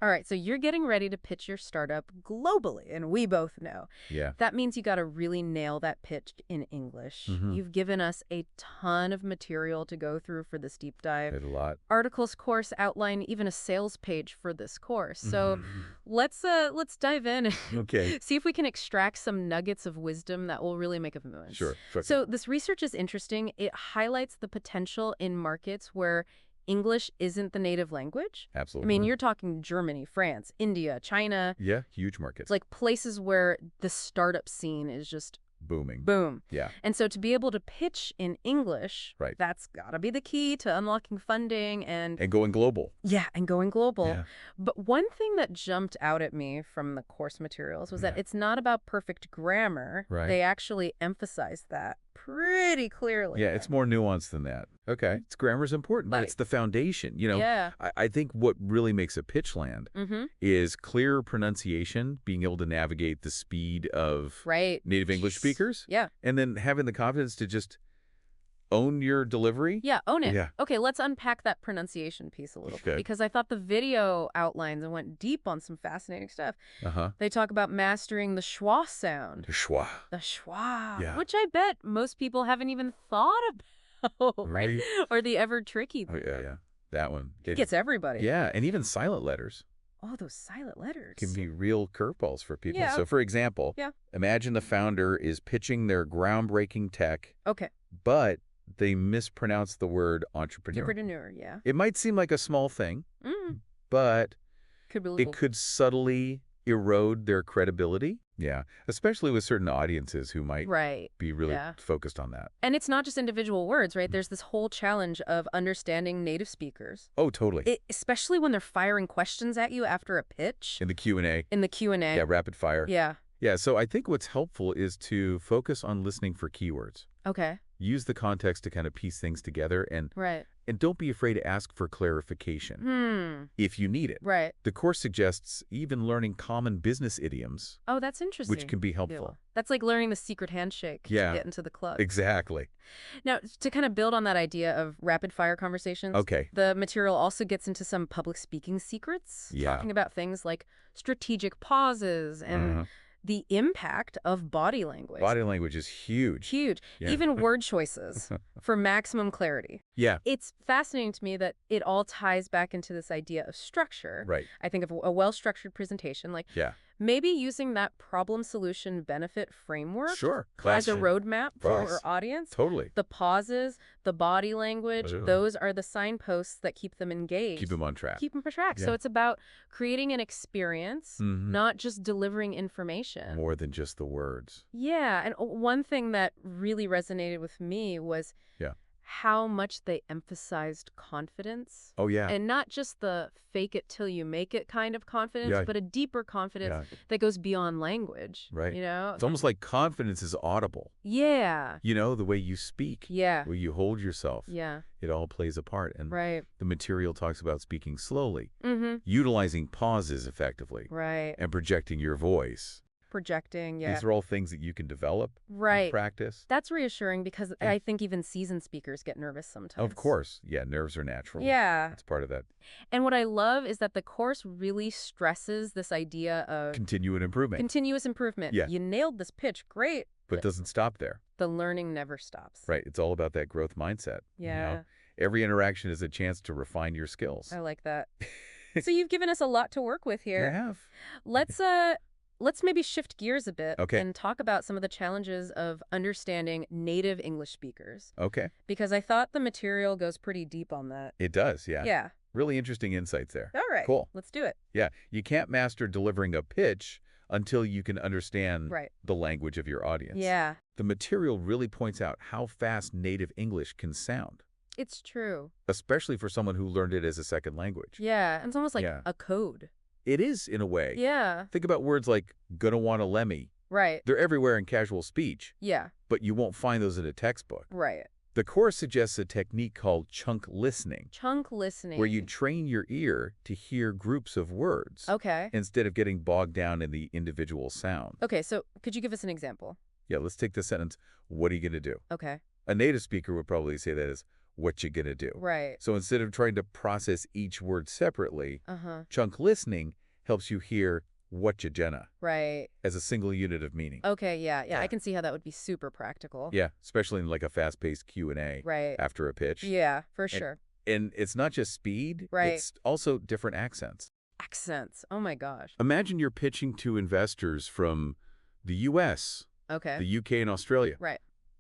All right, so you're getting ready to pitch your startup globally, and we both know. Yeah. That means you got to really nail that pitch in English. Mm-hmm. You've given us a ton of material to go through for this deep dive. There's a lot. Articles, course outline, even a sales page for this course. So Mhm. let's dive in and Okay. see if we can extract some nuggets of wisdom that will really make a difference. Sure. So this research is interesting. It highlights the potential in markets where English isn't the native language. I Absolutely. mean, you're talking Germany, France, India, China. Yeah, huge markets. It's like places where the startup scene is just booming. boom. Yeah. And so to be able to pitch in English, Right. that's got to be the key to unlocking funding and going global. yeah, and going global. Yeah. But one thing that jumped out at me from the course materials was that it's not about perfect grammar. Right. They actually emphasize that pretty clearly. Yeah, it's more nuanced than that. Okay. It's grammar's important, but Like- it's the foundation. You know, Yeah. I think what really makes a pitch land Mm-hmm. is clear pronunciation, being able to navigate the speed of Right. native English speakers, Yeah. and then having the confidence to just own your delivery. Yeah, own it. Yeah. Okay, let's unpack that pronunciation piece a little bit Okay. because I thought the video outlines and went deep on some fascinating stuff. Uh-huh. They talk about mastering the schwa sound. Schwa. The schwa, Yeah. which I bet most people haven't even thought about, Right. Or the ever tricky. Oh, yeah. That one. It gets everybody. Yeah, and even silent letters Oh, those silent letters. can be real curveballs for people. Yeah. So, for example, Yeah. imagine the founder is pitching their groundbreaking tech, Okay. but they mispronounce the word entrepreneur. Entrepreneur, yeah. It might seem like a small thing, Mm. but Could be a little. it could subtly erode their credibility. Yeah, especially with certain audiences who might Right. be really Yeah. focused on that. And it's not just individual words, right? There's this whole challenge of understanding native speakers. Oh, totally. Especially when they're firing questions at you after a pitch In the Q&A. in the Q&A. Yeah, rapid fire. Yeah. Yeah, so I think what's helpful is to focus on listening for keywords. Okay. Use the context to kind of piece things together, and Right. don't be afraid to ask for clarification if you need it. Right. The course suggests even learning common business idioms, Oh, that's interesting. which can be helpful. That's like learning the secret handshake Yeah. to get into the club. Exactly. Now, to kind of build on that idea of rapid fire conversations, Okay. the material also gets into some public speaking secrets, Yeah. talking about things like strategic pauses and the impact of body language. Body language is huge. Huge. Yeah. Even word choices for maximum clarity. Yeah, It's fascinating to me that it all ties back into this idea of structure. right. I think of a well-structured presentation, like Yeah. maybe using that problem solution benefit framework Sure. as a roadmap for Yes. our audience. Totally. The pauses, the body language, Yeah. those are the signposts that keep them engaged. Keep them on track. Keep them on track. So Yeah. it's about creating an experience, Mhm. not just delivering information. More than just the words. Yeah, and one thing that really resonated with me was Yeah. how much they emphasized confidence. Oh, yeah. And not just the fake it till you make it kind of confidence, Yeah. but a deeper confidence Yeah. that goes beyond language. Right. You know? It's almost like confidence is audible. Yeah. You know, the way you speak, Yeah. the way you hold yourself. Yeah. It all plays a part. And Right. the material talks about speaking slowly, Mm-hmm. utilizing pauses effectively, Right. and projecting your voice. Projecting. Yeah. These are all things that you can develop and Right. practice. That's reassuring because Yeah. I think even seasoned speakers get nervous sometimes. Of course. Yeah, nerves are natural. Yeah. That's part of that. And what I love is that the course really stresses this idea of Continued improvement. continuous improvement. Yeah. You nailed this pitch. Great. But it doesn't stop there. The learning never stops. Right. It's all about that growth mindset. you know? Yeah. Every interaction is a chance to refine your skills. I like that. So you've given us a lot to work with I here. have. Let's maybe shift gears a bit Okay. and talk about some of the challenges of understanding native English speakers Okay. because I thought the material goes pretty deep on that. It does. Yeah. Yeah. Really interesting insights there. All right. Cool. Let's do it. Yeah. You can't master delivering a pitch until you can understand Right. the language of your audience. Yeah. The material really points out how fast native English can sound, It's true. especially for someone who learned it as a second language. Yeah. It's almost like Yeah. a code. It is, in a way. Yeah. Think about words like gonna wanna lemmy. Right. They're everywhere in casual speech, Yeah. but you won't find those in a textbook. Right. The course suggests a technique called chunk listening, Chunk listening. where you train your ear to hear groups of words Okay. instead of getting bogged down in the individual sound. Okay. So could you give us an example? Yeah, let's take the sentence, what are you going to do? Okay. A native speaker would probably say that as, what you're going to do. Right. So instead of trying to process each word separately, Uh-huh. chunk listening helps you hear what you Jenna Right. as a single unit of meaning. Okay, yeah. Yeah. I can see how that would be super practical. Yeah, especially in like a fast-paced Q&A Right. after a pitch. Yeah, for And- sure. And it's not just speed, Right. it's also different accents. Accents. Oh my gosh. Imagine you're pitching to investors from the U.S., Okay. the U.K., and Australia, Right.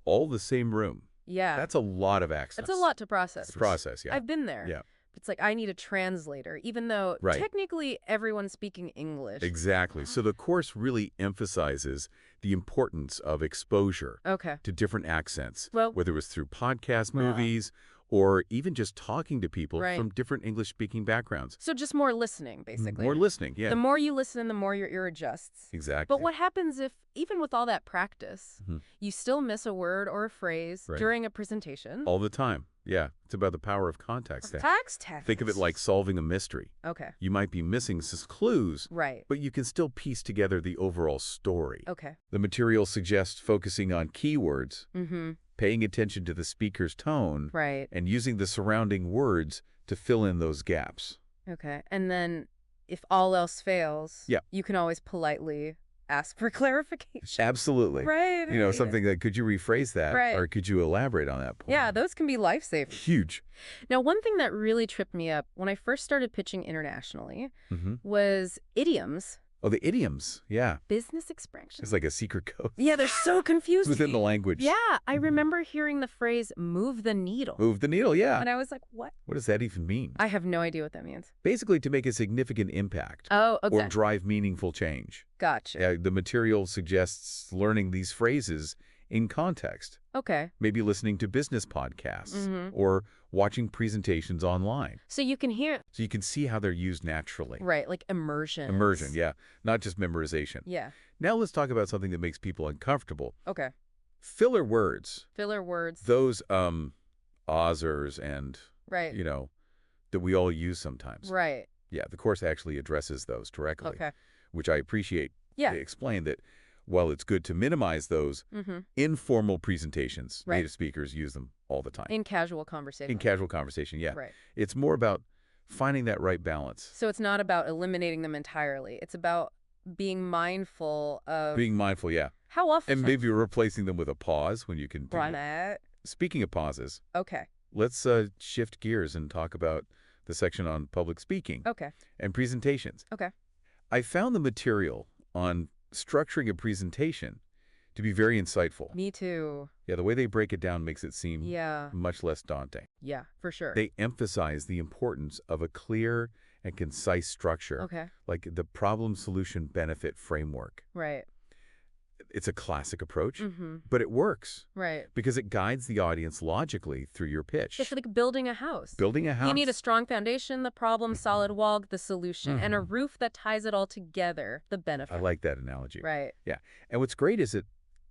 all the same room. Yeah. That's a lot of accents. That's a lot to process. Process, yeah. I've been there. Yeah. It's like I need a translator, even though Right. technically everyone's speaking English. Exactly. So the course really emphasizes the importance of exposure Okay. to different accents, Well- whether it was through podcast movies or even just talking to people Right. from different English-speaking backgrounds. So just more listening, basically. More listening, yeah. The more you listen, the more your ear adjusts. Exactly. But what happens if, even with all that practice, Mhm. you still miss a word or a phrase Right. during a presentation? All the time. Yeah. It's about the power of context. Text. Think of it like solving a mystery. Okay. You might be missing some clues, Right. but you can still piece together the overall story. Okay. The material suggests focusing on keywords, Mm-hmm. paying attention to the speaker's tone, Right. and using the surrounding words to fill in those gaps. Okay. And then if all else fails, Yeah. you can always politely ask for clarification. Absolutely. Right. You know, something that, could you rephrase that? Right. Or could you elaborate on that point? Yeah, those can be lifesavers. Huge. Now, one thing that really tripped me up when I first started pitching internationally hmm was idioms, Oh, the idioms. Yeah. business expressions. It's like a secret code Yeah, they're so confusing. within the language. Yeah, I remember hearing the phrase "move the needle," Move the needle, yeah. and I was like, "What?" What does that even mean? I have no idea what that means. Basically, to make a significant impact Oh, okay, or drive meaningful change. gotcha. The material suggests learning these phrases in context. Okay, Maybe listening to business podcasts Mhm. or watching presentations online. so you can hear So you can see how they're used naturally. right, like immersion. Immersion, yeah. Not just memorization. Yeah. Now let's talk about something that makes people uncomfortable. Okay. Filler words. Filler words. Those Ozers and, Right. you know, that we all use sometimes. Right. Yeah, the course actually addresses those directly, Okay. which I appreciate. Yeah. They explain that while it's good to minimize those, Mm-hmm. informal presentations, Right. native speakers use them all the time. In casual conversation. In casual conversation, yeah. Right. It's more about finding that right balance. So it's not about eliminating them entirely. It's about being mindful of Being mindful, yeah. how often. And maybe replacing them with a pause when you can do Run that. it. Speaking of pauses, Okay. let's shift gears and talk about the section on public speaking Okay. and presentations. Okay. I found the material on structuring a presentation to be very insightful. Me too. Yeah, the way they break it down makes it seem Yeah. much less daunting. Yeah, for sure. They emphasize the importance of a clear and concise structure, Okay. like the problem-solution benefit framework. Right. It's a classic approach, Mm-hmm. but it works Right. because it guides the audience logically through your pitch. It's like building a house. Building a house. You need a strong foundation, the problem, solid wall, the solution, and a Mhm. roof that ties it all together, the benefit. I like that analogy. Right. And what's great is that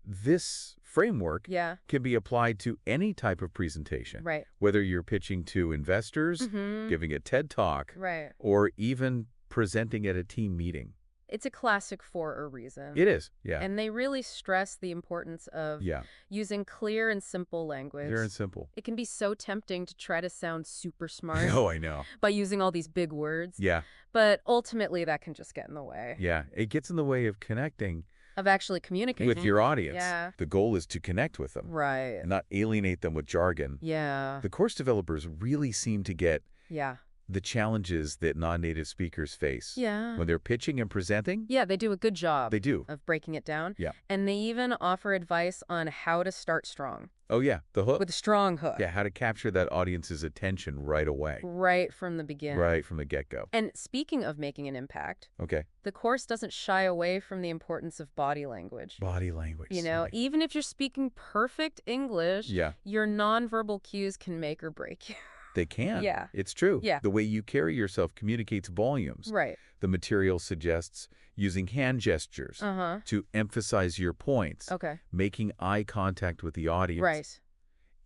this framework Yeah. can be applied to any type of presentation, Right. whether you're pitching to investors, Mm-hmm. giving a TED Talk, Right. or even presenting at a team meeting. It's a classic for a reason. It is, yeah. And they really stress the importance of Yeah, using clear and simple language. clear and simple. It can be so tempting to try to sound super smart Oh, I know. by using all these big words. Yeah, But ultimately, that can just get in the way yeah. It gets in the way of connecting of actually communicating. with your audience. Yeah. The goal is to connect with them Right. and not alienate them with jargon. Yeah. The course developers really seem to get Yeah. the challenges that non-native speakers face. Yeah. When they're pitching and presenting, Yeah, they do a good job they do. of breaking it down. Yeah. And they even offer advice on how to start strong Oh, yeah, the hook. with a strong hook. Yeah, how to capture that audience's attention right away, Right from the beginning. right from the get-go. And speaking of making an impact, Okay. the course doesn't shy away from the importance of body language. Body language. You know, like- even if you're speaking perfect English, yeah, your nonverbal cues can make or break you. they can. Yeah. It's true. Yeah. The way you carry yourself communicates volumes. Right. The material suggests using hand gestures Uh-huh. to emphasize your points, Okay. making eye contact with the audience, Right.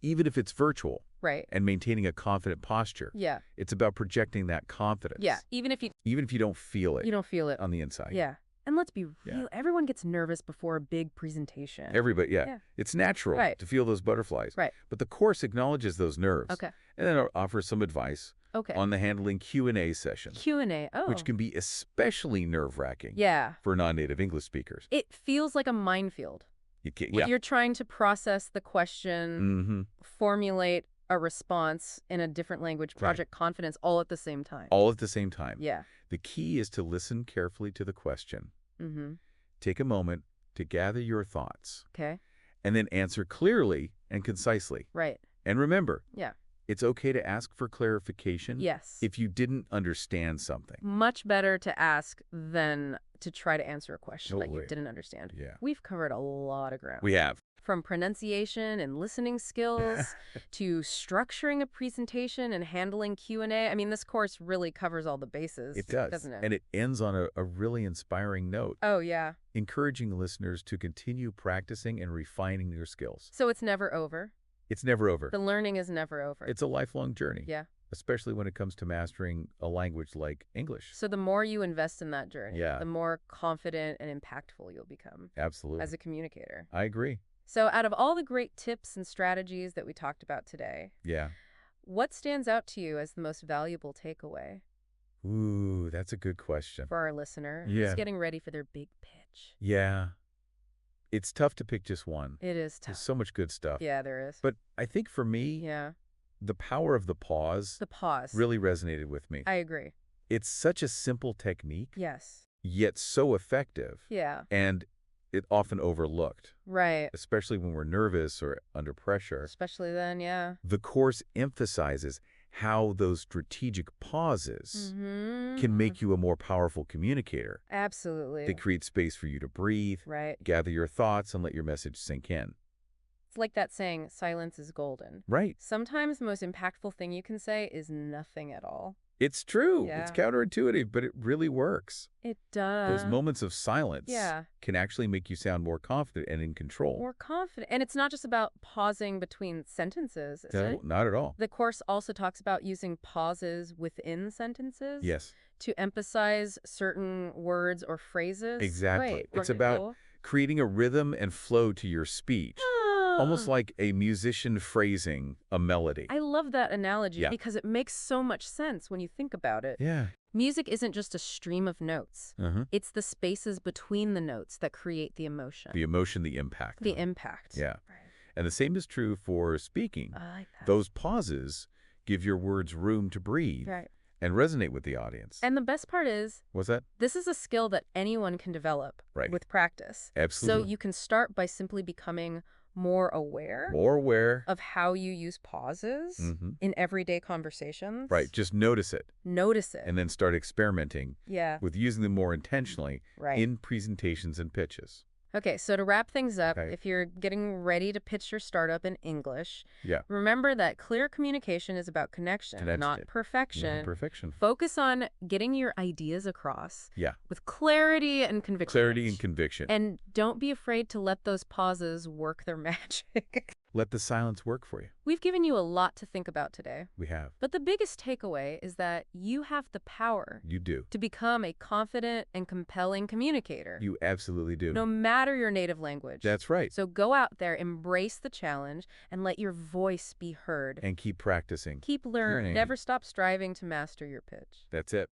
even if it's virtual, Right. and maintaining a confident posture. Yeah. It's about projecting that confidence. Yeah. Even if Even if you don't feel it you don't feel it. on the inside. Yeah. And let's be Yeah. real, everyone gets nervous before a big presentation. Everybody, yeah. Yeah. It's natural Right. to feel those butterflies. Right. But the course acknowledges those nerves. Okay. And then offers some advice Okay. on the handling Q&A sessions, Q&A. Oh. which can be especially nerve-wracking Yeah. for non-native English speakers. It feels like a minefield. Yeah. You're trying to process the question, formulate a response in a different language, project confidence, all at the same time. All at the same time. Yeah. The key is to listen carefully to the question. Mm-hmm. Take a moment to gather your thoughts, Okay. and then answer clearly and concisely. Right. And remember, Yeah. it's okay to ask for clarification Yes. if you didn't understand something. Much better to ask than to try to answer a question that you Totally. didn't understand. Yeah. We've covered a lot of ground. We have. From pronunciation and listening skills to structuring a presentation and handling Q&A. I mean, this course really covers all the bases. It does. Doesn't it? And it ends on a really inspiring note, Oh, yeah. encouraging listeners to continue practicing and refining their skills. So it's never over. It's never over. The learning is never over. It's a lifelong journey. Yeah. Especially when it comes to mastering a language like English. So the more you invest in that journey, Yeah. the more confident and impactful you'll become Absolutely. as a communicator. I agree. So out of all the great tips and strategies that we talked about today, Yeah. what stands out to you as the most valuable takeaway Ooh, that's a good question. for our listener Yeah. who's getting ready for their big pitch? Yeah. It's tough to pick just one. It is There's tough. so much good stuff. Yeah, there is. But I think for me, Yeah. the power of the pause The pause. really resonated with me. I agree. It's such a simple technique, Yes. yet so effective, Yeah. and it often overlooked, Right. especially when we're nervous or under pressure. Especially then, yeah. The course emphasizes how those strategic pauses Mm-hmm. can make you a more powerful communicator. Absolutely. They create space for you to breathe, Right. gather your thoughts, and let your message sink in. It's like that saying, silence is golden. Right. Sometimes the most impactful thing you can say is nothing at all. It's true. Yeah. It's counterintuitive, but it really works. It does. Those moments of silence Yeah. can actually make you sound more confident and in control. More confident. And it's not just about pausing between sentences, is No, it? not at all. The course also talks about using pauses within sentences Yes, to emphasize certain words or phrases. exactly. Wait, It's about creating a rhythm and flow to your speech, almost like a musician phrasing a melody. I love that analogy Yeah. because it makes so much sense when you think about it. Yeah. Music isn't just a stream of notes. Uh-huh. It's the spaces between the notes that create the emotion. The emotion, the impact. The impact. Yeah. Right. And the same is true for speaking. I like that. Those pauses give your words room to breathe Right. and resonate with the audience. And the best part is, What's that? this is a skill that anyone can develop Right. with practice. Absolutely. So you can start by simply becoming more aware More aware. of how you use pauses Mhm. in everyday conversations. Right. Just notice it Notice it. and then start experimenting Yeah. with using them more intentionally Right. in presentations and pitches. Okay, so to wrap things up, Okay. if you're getting ready to pitch your startup in English, Yeah. remember that clear communication is about connection, Connection. not perfection. Perfection. Focus on getting your ideas across Yeah. with clarity and conviction. Clarity and conviction. And don't be afraid to let those pauses work their magic. Let the silence work for you. We've given you a lot to think about today, We have. but the biggest takeaway is that you have the power You do. to become a confident and compelling communicator, You absolutely do. no matter your native language. That's right. So go out there, embrace the challenge, and let your voice be heard. And keep practicing. Keep learning. learning. Never stop striving to master your pitch. That's it.